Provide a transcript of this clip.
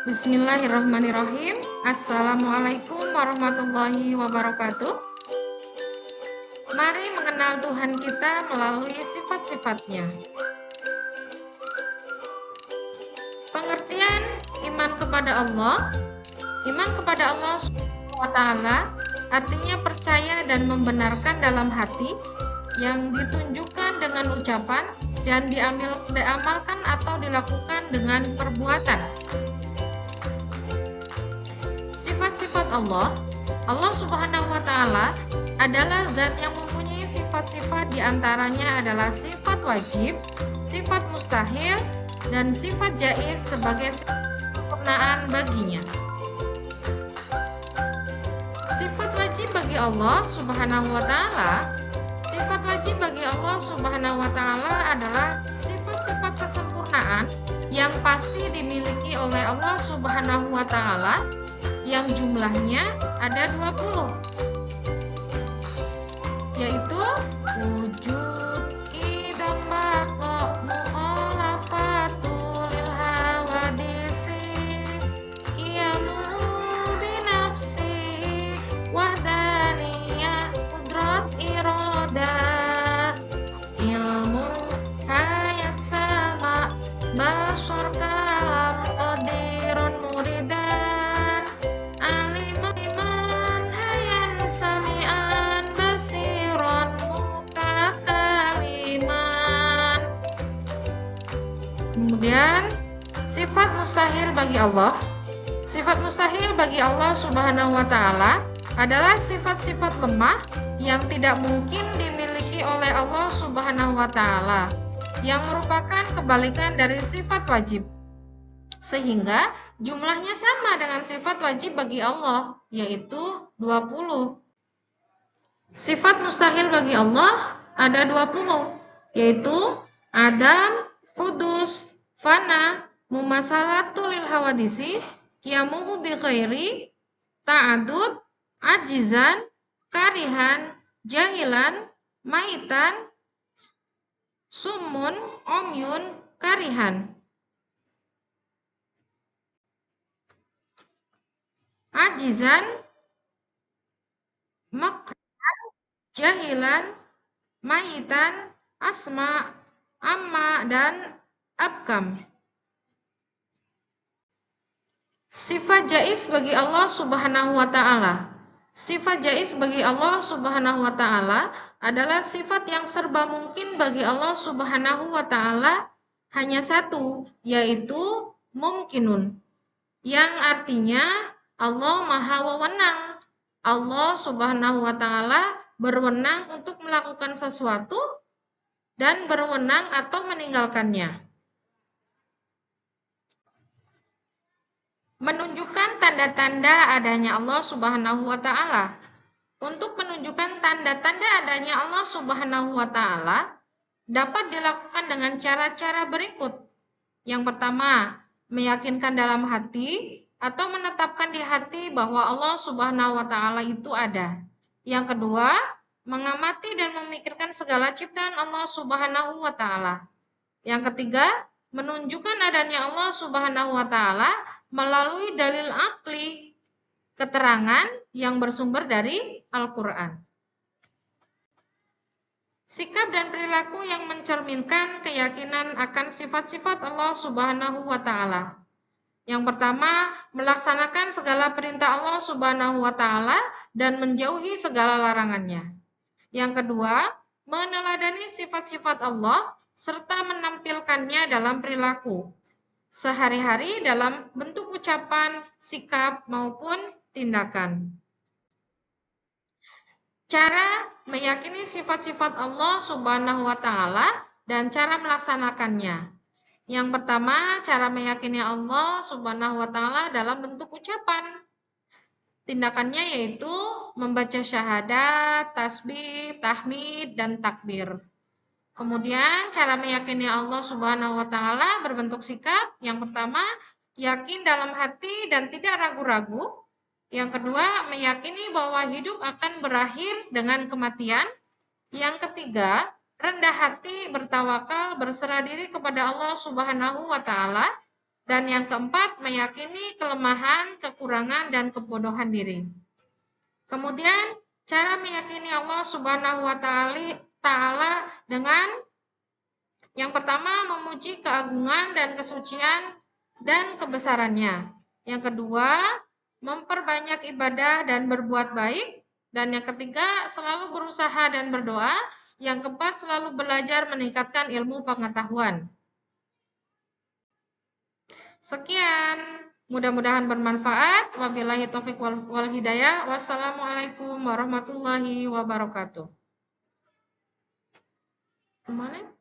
Bismillahirrahmanirrahim. Assalamualaikum warahmatullahi wabarakatuh. Mari mengenal Tuhan kita melalui sifat-sifatnya. Pengertian iman kepada Allah. Iman kepada Allah SWT artinya percaya dan membenarkan dalam hati yang ditunjukkan dengan ucapan dan diamalkan atau dilakukan dengan perbuatan. Sifat-sifat Allah Subhanahu wa Ta'ala adalah zat yang mempunyai sifat-sifat, diantaranya adalah sifat wajib, sifat mustahil, dan sifat jaiz sebagai kesempurnaan baginya. Sifat wajib bagi Allah Subhanahu wa Ta'ala adalah sifat-sifat kesempurnaan yang pasti dimiliki oleh Allah Subhanahu wa Ta'ala, yang jumlahnya ada 20, yaitu wujud, qidam, baqa, mukhalafatul hawadisi, qiyamu binafsi, wahdaniyah, qudrat iradah, ilmu, hayat, sama, basar, kalam, qadirun, muridan, aliman, hayan, sami'an, basiron, mutakaliman. Kemudian sifat mustahil bagi Allah. Sifat mustahil bagi Allah Subhanahu wa Ta'ala adalah sifat-sifat lemah yang tidak mungkin dimiliki oleh Allah Subhanahu wa Ta'ala, yang merupakan kebalikan dari sifat wajib, sehingga jumlahnya sama dengan sifat wajib bagi Allah, yaitu 20. Sifat mustahil bagi Allah ada 20, yaitu adam, hudus, fana, mumasalatu lil hawadisi, qiyamuhu bi khairi, ta'adud, ajizan, karihan, jahilan, maitan, summun, omyun, karihan. Ajizan, makran, jahilan, maitan, asma, amma, dan abkam. Sifat jaiz bagi Allah Subhanahu wa Ta'ala. Sifat jaiz bagi Allah Subhanahu wa Ta'ala adalah sifat yang serba mungkin bagi Allah Subhanahu wa Ta'ala, hanya satu, yaitu mumkinun, yang artinya Allah Maha Wewenang. Allah Subhanahu wa Ta'ala berwenang untuk melakukan sesuatu dan berwenang atau meninggalkannya. Menunjukkan tanda-tanda adanya Allah Subhanahu wa Ta'ala. Untuk menunjukkan tanda-tanda adanya Allah Subhanahu wa Ta'ala dapat dilakukan dengan cara-cara berikut. Yang pertama, meyakinkan dalam hati atau menetapkan di hati bahwa Allah Subhanahu wa Ta'ala itu ada. Yang kedua, mengamati dan memikirkan segala ciptaan Allah Subhanahu wa Ta'ala. Yang ketiga, menunjukkan adanya Allah Subhanahu wa Ta'ala melalui dalil akli, keterangan yang bersumber dari Al-Quran. Sikap dan perilaku yang mencerminkan keyakinan akan sifat-sifat Allah Subhanahu wa Ta'ala. Yang pertama, melaksanakan segala perintah Allah Subhanahu wa Ta'ala dan menjauhi segala larangannya. Yang kedua, meneladani sifat-sifat Allah serta menampilkannya dalam perilaku sehari-hari dalam bentuk ucapan, sikap, maupun tindakan. Cara meyakini sifat-sifat Allah Subhanahu wa Ta'ala dan cara melaksanakannya. Yang pertama, cara meyakini Allah Subhanahu wa Ta'ala dalam bentuk ucapan. Tindakannya yaitu membaca syahadat, tasbih, tahmid, dan takbir. Kemudian cara meyakini Allah Subhanahu wa Ta'ala berbentuk sikap. Yang pertama, yakin dalam hati dan tidak ragu-ragu. Yang kedua, meyakini bahwa hidup akan berakhir dengan kematian. Yang ketiga, rendah hati, bertawakal, berserah diri kepada Allah Subhanahu wa Ta'ala. Dan yang keempat, meyakini kelemahan, kekurangan, dan kebodohan diri. Kemudian, cara meyakini Allah Subhanahu wa Ta'ala dengan yang pertama, memuji keagungan dan kesucian dan kebesarannya. Yang kedua, memperbanyak ibadah dan berbuat baik. Dan yang ketiga, selalu berusaha dan berdoa. Yang keempat, selalu belajar meningkatkan ilmu pengetahuan. Sekian, mudah-mudahan bermanfaat. Wabillahi taufiq wal hidayah. Wassalamualaikum warahmatullahi wabarakatuh. Kemana?